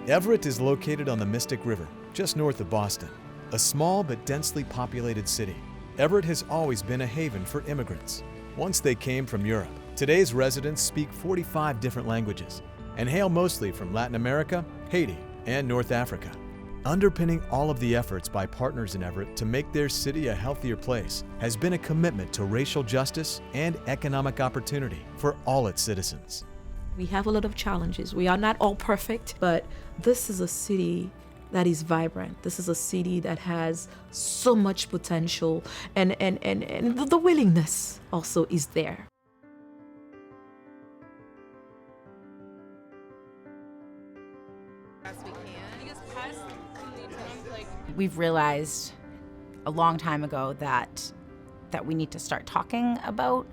Everett is located on the Mystic River, just north of Boston. A small but densely populated city, Everett has always been a haven for immigrants. Once they came from Europe, today's residents speak 45 different languages and hail mostly from Latin America, Haiti, and North Africa. Underpinning all of the efforts by partners in Everett to make their city a healthier place has been a commitment to racial justice and economic opportunity for all its citizens. We have a lot of challenges. We are not all perfect, but this is a city that is vibrant. This is a city that has so much potential, and the willingness also is there. We've realized a long time ago that we need to start talking about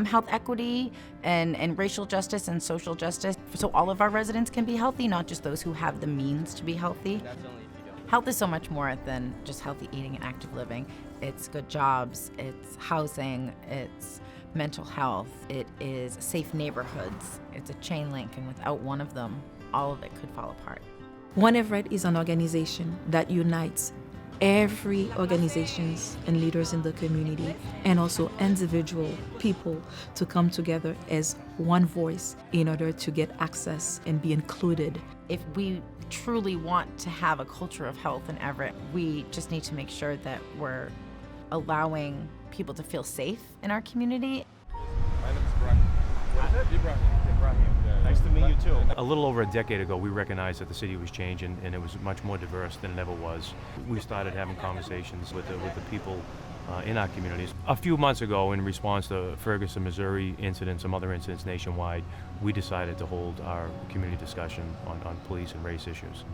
health equity and racial justice and social justice so all of our residents can be healthy, not just those who have the means to be healthy. Health is so much more than just healthy eating and active living. It's good jobs, it's housing, it's mental health, it is safe neighborhoods, it's a chain link, and without one of them, all of it could fall apart. One Everett is an organization that unites every organizations and leaders in the community and also individual people to come together as one voice in order to get access and be included. If we truly want to have a culture of health in Everett, we just need to make sure that we're allowing people to feel safe in our community. My name is Brian. What is it? Ibrahim. Nice to meet you too. A little over a decade ago, we recognized that the city was changing and it was much more diverse than it ever was. We started having conversations with the people in our communities. A few months ago, in response to Ferguson, Missouri incidents, some other incidents nationwide, we decided to hold our community discussion on police and race issues.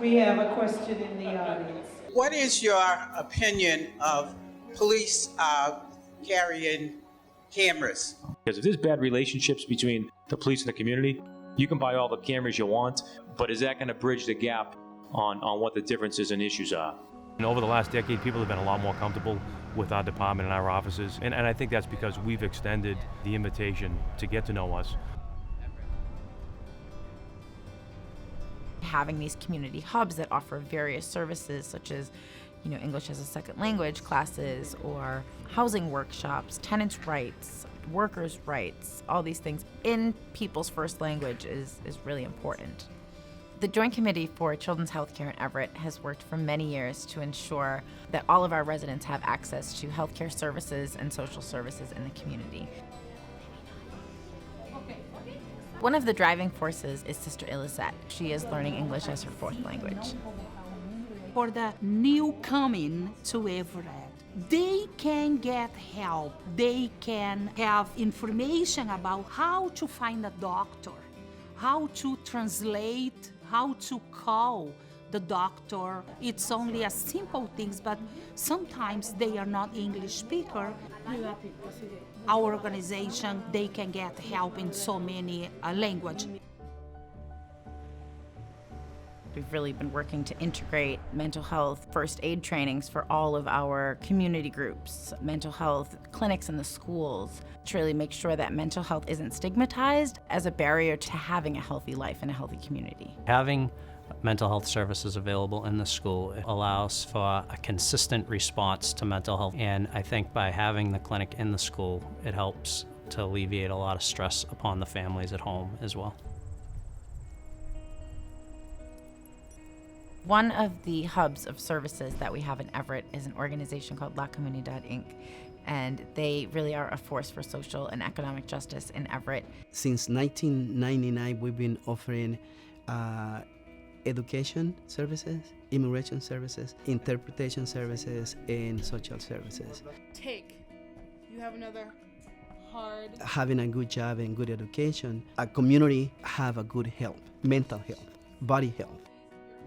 We have a question in the audience. What is your opinion of police carrying cameras? Because if there's bad relationships between the police and the community, you can buy all the cameras you want, but is that going to bridge the gap on what the differences and issues are? And over the last decade, people have been a lot more comfortable with our department and our offices, and I think that's because we've extended the invitation to get to know us. Having these community hubs that offer various services such as English as a second language classes or housing workshops, tenants' rights, workers' rights, all these things in people's first language is really important. The Joint Committee for Children's Healthcare in Everett has worked for many years to ensure that all of our residents have access to healthcare services and social services in the community. One of the driving forces is Sister Elisette. She is learning English as her fourth language. For the new coming to Everett, they can get help. They can have information about how to find a doctor, how to translate, how to call the doctor. It's only a simple things, but sometimes they are not English speaker. Our organization, they can get help in so many languages. We've really been working to integrate mental health first aid trainings for all of our community groups, mental health clinics in the schools, to really make sure that mental health isn't stigmatized as a barrier to having a healthy life in a healthy community. Having mental health services available in the school allows for a consistent response to mental health, and I think by having the clinic in the school, it helps to alleviate a lot of stress upon the families at home as well. One of the hubs of services that we have in Everett is an organization called La Comunidad Inc., and they really are a force for social and economic justice in Everett. Since 1999, we've been offering education services, immigration services, interpretation services, and social services. You have another hard. Having a good job and good education, a community have a good health, mental health, body health.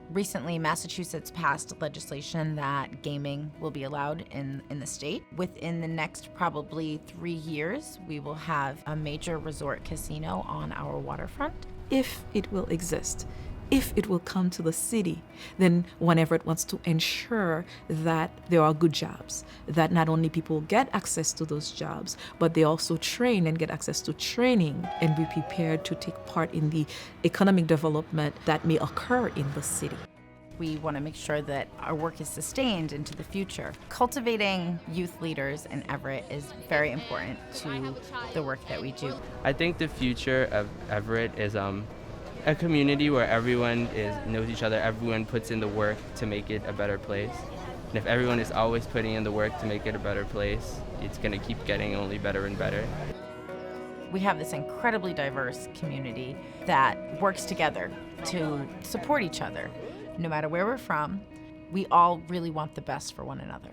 Recently, Massachusetts passed legislation that gaming will be allowed in the state. Within the next probably 3 years, we will have a major resort casino on our waterfront. If it will exist, if it will come to the city, then One Everett wants to ensure that there are good jobs, that not only people get access to those jobs, but they also train and get access to training and be prepared to take part in the economic development that may occur in the city. We want to make sure that our work is sustained into the future. Cultivating youth leaders in Everett is very important to the work that we do. I think the future of Everett is a community where everyone knows each other, everyone puts in the work to make it a better place. And if everyone is always putting in the work to make it a better place, it's going to keep getting only better and better. We have this incredibly diverse community that works together to support each other. No matter where we're from, we all really want the best for one another.